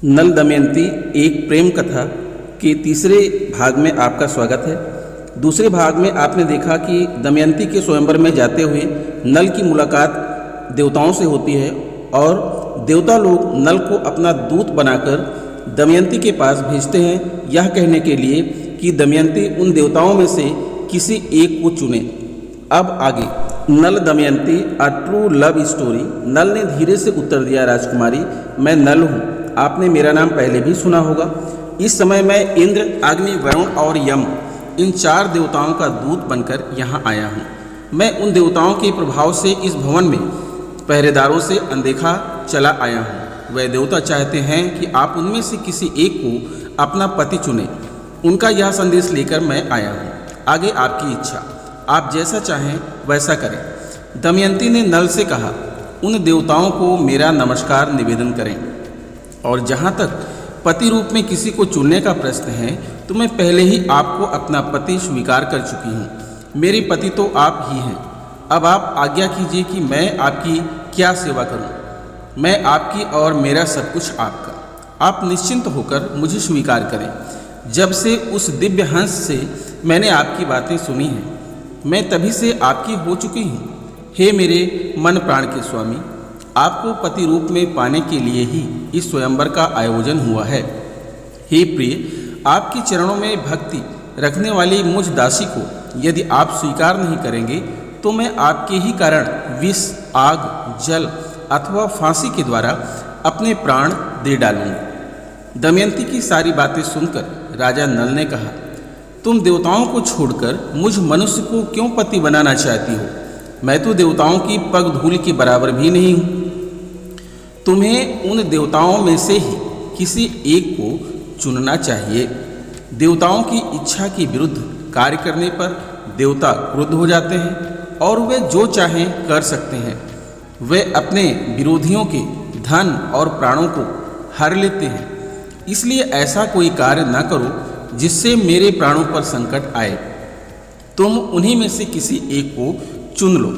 नल दमयंती एक प्रेम कथा के तीसरे भाग में आपका स्वागत है। दूसरे भाग में आपने देखा कि दमयंती के स्वयंवर में जाते हुए नल की मुलाकात देवताओं से होती है और देवता लोग नल को अपना दूत बनाकर दमयंती के पास भेजते हैं, यह कहने के लिए कि दमयंती उन देवताओं में से किसी एक को चुने। अब आगे Nal Damayanti a true love story. Nal ने धीरे से उत्तर दिया, राजकुमारी मैं नल हूँ, आपने मेरा नाम पहले भी सुना होगा। इस समय मैं इंद्र, अग्नि, वरुण और यम इन चार देवताओं का दूत बनकर यहाँ आया हूँ। मैं उन देवताओं के प्रभाव से इस भवन में पहरेदारों से अनदेखा चला आया हूँ। वह देवता चाहते हैं कि आप उनमें से किसी एक को अपना पति चुने। उनका यह संदेश लेकर मैं आया हूँ। आगे आपकी इच्छा, आप जैसा चाहें वैसा करें। दमयंती ने नल से कहा, उन देवताओं को मेरा नमस्कार निवेदन करें। और जहाँ तक पति रूप में किसी को चुनने का प्रश्न है तो मैं पहले ही आपको अपना पति स्वीकार कर चुकी हूँ। मेरे पति तो आप ही हैं। अब आप आज्ञा कीजिए कि मैं आपकी क्या सेवा करूँ। मैं आपकी और मेरा सब कुछ आपका। आप निश्चिंत होकर मुझे स्वीकार करें। जब से उस दिव्य हंस से मैंने आपकी बातें सुनी हैं, मैं तभी से आपकी हो चुकी हूँ। हे मेरे मन प्राण के स्वामी, आपको पति रूप में पाने के लिए ही इस स्वयंवर का आयोजन हुआ है। हे प्रिय, आपके चरणों में भक्ति रखने वाली मुझ दासी को यदि आप स्वीकार नहीं करेंगे तो मैं आपके ही कारण विष, आग, जल अथवा फांसी के द्वारा अपने प्राण दे डालूंगी। दमयंती की सारी बातें सुनकर राजा नल ने कहा, तुम देवताओं को छोड़कर मुझ मनुष्य को क्यों पति बनाना चाहती हो? मैं तो देवताओं की पग धूल के बराबर भी नहीं हूँ। तुम्हें उन देवताओं में से ही किसी एक को चुनना चाहिए। देवताओं की इच्छा के विरुद्ध कार्य करने पर देवता क्रुद्ध हो जाते हैं और वे जो चाहें कर सकते हैं। वे अपने विरोधियों के धन और प्राणों को हर लेते हैं। इसलिए ऐसा कोई कार्य न करो जिससे मेरे प्राणों पर संकट आए। तुम उन्हीं में से किसी एक को चुन लो।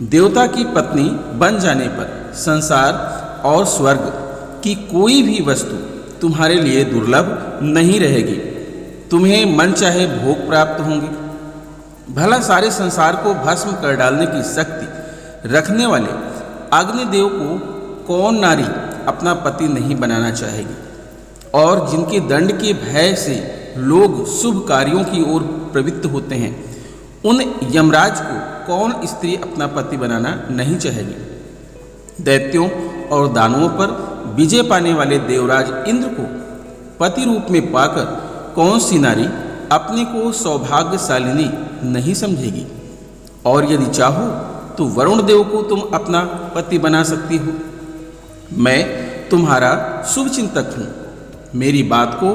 देवता की पत्नी बन जाने पर संसार और स्वर्ग की कोई भी वस्तु तुम्हारे लिए दुर्लभ नहीं रहेगी। तुम्हें मन चाहे भोग प्राप्त होंगे। भला सारे संसार को भस्म कर डालने की शक्ति रखने वाले अग्निदेव को कौन नारी अपना पति नहीं बनाना चाहेगी? और जिनके दंड के भय से लोग शुभ कार्यों की ओर प्रवृत्त होते हैं, उन यमराज को कौन स्त्री अपना पति बनाना नहीं चाहेगी? दैत्यों और दानवों पर विजय पाने वाले देवराज इंद्र को पति रूप में पाकर कौन सी नारी अपने को सौभाग्यशालिनी नहीं समझेगी? और यदि चाहो तो वरुण देव को तुम अपना पति बना सकती हो। मैं तुम्हारा शुभ चिंतक हूँ। मेरी बात को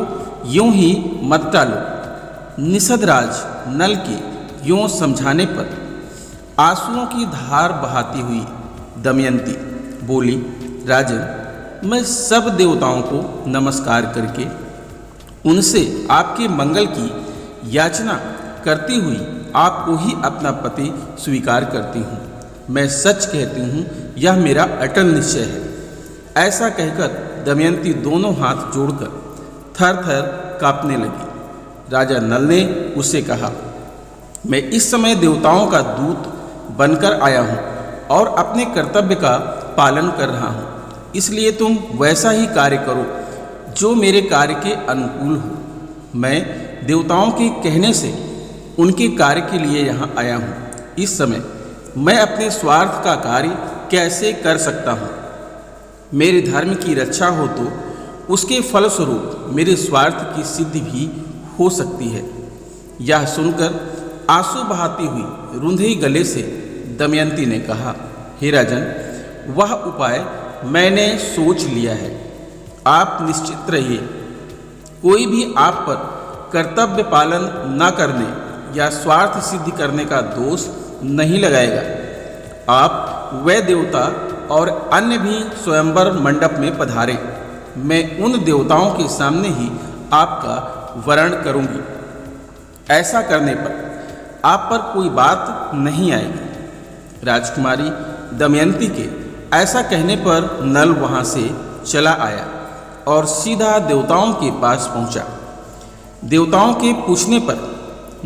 यूं ही मत टालो। निषदराज नल के यूं समझाने पर आंसुओं की धार बहाती हुई दमयंती बोली, राजन, मैं सब देवताओं को नमस्कार करके उनसे आपके मंगल की याचना करती हुई आपको ही अपना पति स्वीकार करती हूँ। मैं सच कहती हूँ, यह मेरा अटल निश्चय है। ऐसा कहकर दमयंती दोनों हाथ जोड़कर थर थर कांपने लगी। राजा नल ने उससे कहा, मैं इस समय देवताओं का दूत बनकर आया हूँ और अपने कर्तव्य का पालन कर रहा हूँ। इसलिए तुम वैसा ही कार्य करो जो मेरे कार्य के अनुकूल हो। मैं देवताओं के कहने से उनके कार्य के लिए यहाँ आया हूँ। इस समय मैं अपने स्वार्थ का कार्य कैसे कर सकता हूँ? मेरे धर्म की रक्षा हो तो उसके फलस्वरूप मेरे स्वार्थ की सिद्धि भी हो सकती है। यह सुनकर आंसू बहाती हुई रुंधे गले से दमयंती ने कहा, हे राजन, वह उपाय मैंने सोच लिया है। आप निश्चित रहिए। कोई भी आप पर कर्तव्य पालन न करने या स्वार्थ सिद्धि करने का दोष नहीं लगाएगा। आप वह देवता और अन्य भी स्वयंवर मंडप में पधारे। मैं उन देवताओं के सामने ही आपका वरण करूंगी। ऐसा करने पर आप पर कोई बात नहीं आएगी। राजकुमारी दमयंती के ऐसा कहने पर नल वहाँ से चला आया और सीधा देवताओं के पास पहुंचा। देवताओं के पूछने पर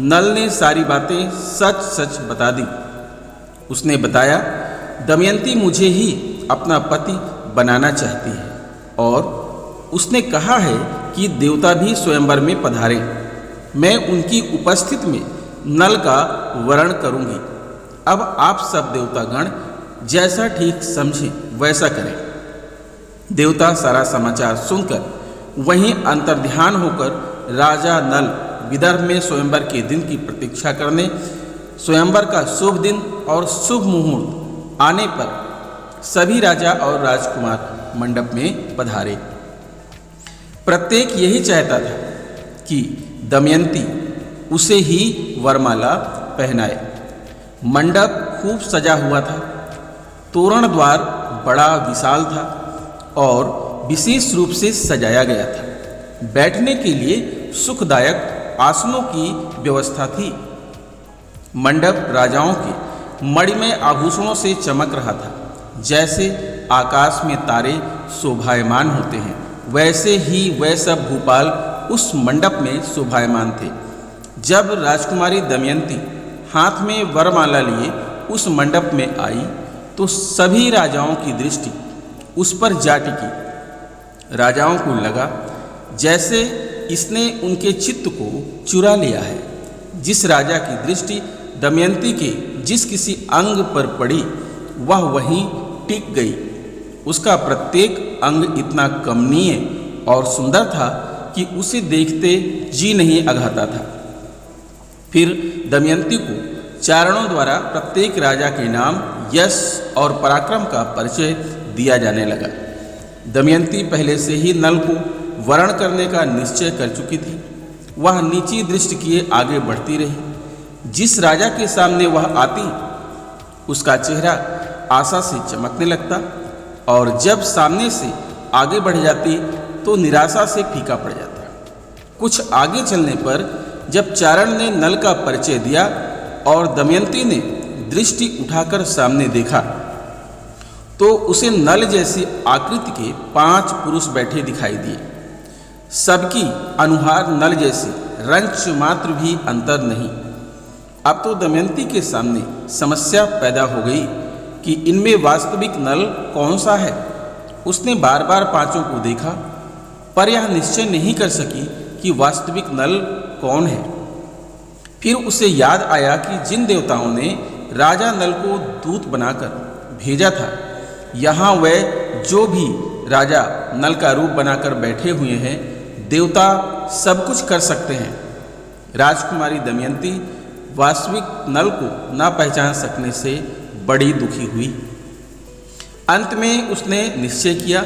नल ने सारी बातें सच सच बता दी। उसने बताया, दमयंती मुझे ही अपना पति बनाना चाहती है और उसने कहा है कि देवता भी स्वयंवर में पधारे। मैं उनकी उपस्थिति में नल का वरण करूंगी। अब आप सब देवतागण जैसा ठीक समझें वैसा करें। देवता सारा समाचार सुनकर वहीं अंतर्ध्यान होकर राजा नल विदर्भ में स्वयंवर के दिन की प्रतीक्षा करने, स्वयंवर का शुभ दिन और शुभ मुहूर्त आने पर सभी राजा और राजकुमार मंडप में पधारे। प्रत्येक यही चाहता था कि दमयंती उसे ही वरमाला पहनाए। मंडप खूब सजा हुआ था। तोरण द्वार बड़ा विशाल था और विशेष रूप से सजाया गया था। बैठने के लिए सुखदायक आसनों की व्यवस्था थी। मंडप राजाओं के मणिमय आभूषणों से चमक रहा था। जैसे आकाश में तारे शोभायमान होते हैं, वैसे ही वह सब भूपाल उस मंडप में शोभायमान थे। जब राजकुमारी दमयंती हाथ में वरमाला लिए उस मंडप में आई तो सभी राजाओं की दृष्टि उस पर जा टिकी। राजाओं को लगा जैसे इसने उनके चित्त को चुरा लिया है। जिस राजा की दृष्टि दमयंती के जिस किसी अंग पर पड़ी वह वहीं टिक गई। उसका प्रत्येक अंग इतना कमनीय और सुंदर था कि उसे देखते जी नहीं अघाता था। फिर दमयंती को चारणों द्वारा प्रत्येक राजा के नाम, यश और पराक्रम का परिचय दिया जाने लगा। दमयंती पहले से ही नल को वरण करने का निश्चय कर चुकी थी। वह नीची दृष्टि किए आगे बढ़ती रही। जिस राजा के सामने वह आती उसका चेहरा आशा से चमकने लगता और जब सामने से आगे बढ़ जाती तो निराशा से फीका पड़ जाता। कुछ आगे चलने पर जब चारण ने नल का परिचय दिया और दमयंती ने दृष्टि उठाकर सामने देखा तो उसे नल जैसी आकृति के 5 पुरुष बैठे दिखाई दिए। सबकी अनुहार नल जैसे, रंच मात्र भी अंतर नहीं। अब तो दमयंती के सामने समस्या पैदा हो गई कि इनमें वास्तविक नल कौन सा है। उसने बार बार 5 को देखा पर यह निश्चय नहीं कर सकी कि वास्तविक नल कौन है। फिर उसे याद आया कि जिन देवताओं ने राजा नल को दूत बनाकर भेजा था, यहाँ वह जो भी राजा नल का रूप बनाकर बैठे हुए हैं, देवता सब कुछ कर सकते हैं। राजकुमारी दमयंती वास्तविक नल को न पहचान सकने से बड़ी दुखी हुई। अंत में उसने निश्चय किया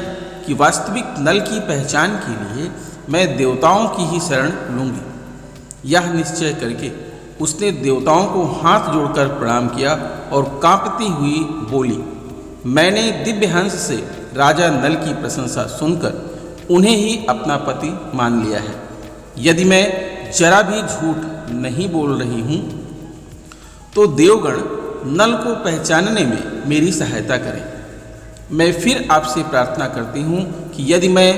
कि वास्तविक नल की पहचान के लिए मैं देवताओं की ही शरण लूँगी। यह निश्चय करके उसने देवताओं को हाथ जोड़कर प्रणाम किया और कांपती हुई बोली, मैंने दिव्य हंस से राजा नल की प्रशंसा सुनकर उन्हें ही अपना पति मान लिया है। यदि मैं जरा भी झूठ नहीं बोल रही हूँ तो देवगण नल को पहचानने में मेरी सहायता करें। मैं फिर आपसे प्रार्थना करती हूँ कि यदि मैं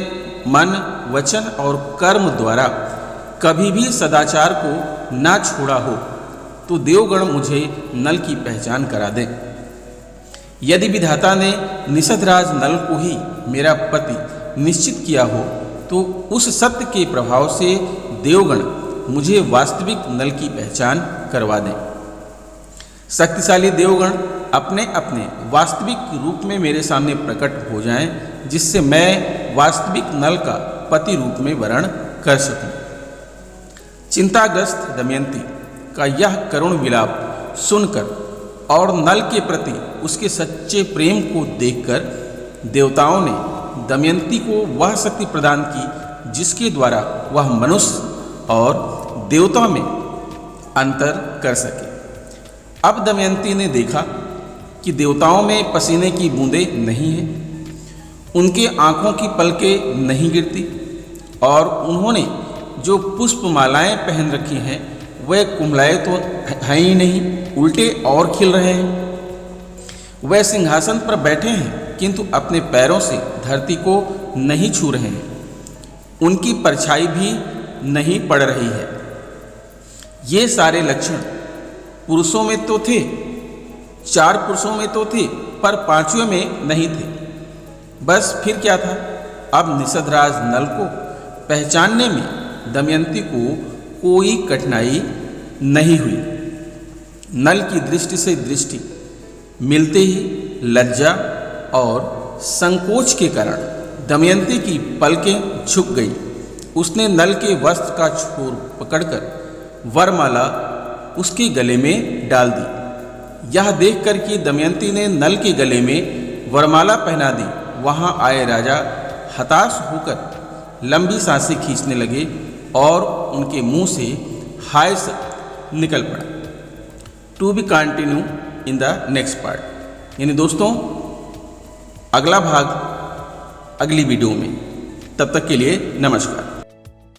मन, वचन और कर्म द्वारा कभी भी सदाचार को ना छोड़ा हो तो देवगण मुझे नल की पहचान करा दें। यदि विधाता ने निषदराज नल को ही मेरा पति निश्चित किया हो तो उस सत्य के प्रभाव से देवगण मुझे वास्तविक नल की पहचान करवा दें। शक्तिशाली देवगण अपने अपने वास्तविक रूप में मेरे सामने प्रकट हो जाएं, जिससे मैं वास्तविक नल का पति रूप में वरण कर सकूं। चिंताग्रस्त दमयंती का यह करुण विलाप सुनकर और नल के प्रति उसके सच्चे प्रेम को देखकर देवताओं ने दमयंती को वह शक्ति प्रदान की जिसके द्वारा वह मनुष्य और देवता में अंतर कर सके। अब दमयंती ने देखा कि देवताओं में पसीने की बूंदें नहीं हैं, उनके आँखों की पलकें नहीं गिरती और उन्होंने जो पुष्पमालाएं पहन रखी हैं वह कुम्हलाए तो हैं ही नहीं, उल्टे और खिल रहे हैं। वह सिंहासन पर बैठे हैं किंतु अपने पैरों से धरती को नहीं छू रहे हैं। उनकी परछाई भी नहीं पड़ रही है। ये सारे लक्षण पुरुषों में तो थे, 4 पुरुषों में तो थे, पर 5वें में नहीं थे। बस फिर क्या था? अब निषदराज नल को पहचानने में दमयंती को कोई कठिनाई नहीं हुई। नल की दृष्टि से दृष्टि मिलते ही लज्जा और संकोच के कारण दमयंती की पलकें झुक गई। उसने नल के वस्त्र का छोर पकड़कर वरमाला उसके गले में डाल दी। यह देखकर कि दमयंती ने नल के गले में वरमाला पहना दी, वहां आए राजा हताश होकर लंबी सांसें खींचने लगे और उनके मुंह से हाय शब्द निकल पड़ा। To be continue in the next part. यानी दोस्तों अगला भाग अगली वीडियो में। तब तक के लिए नमस्कार।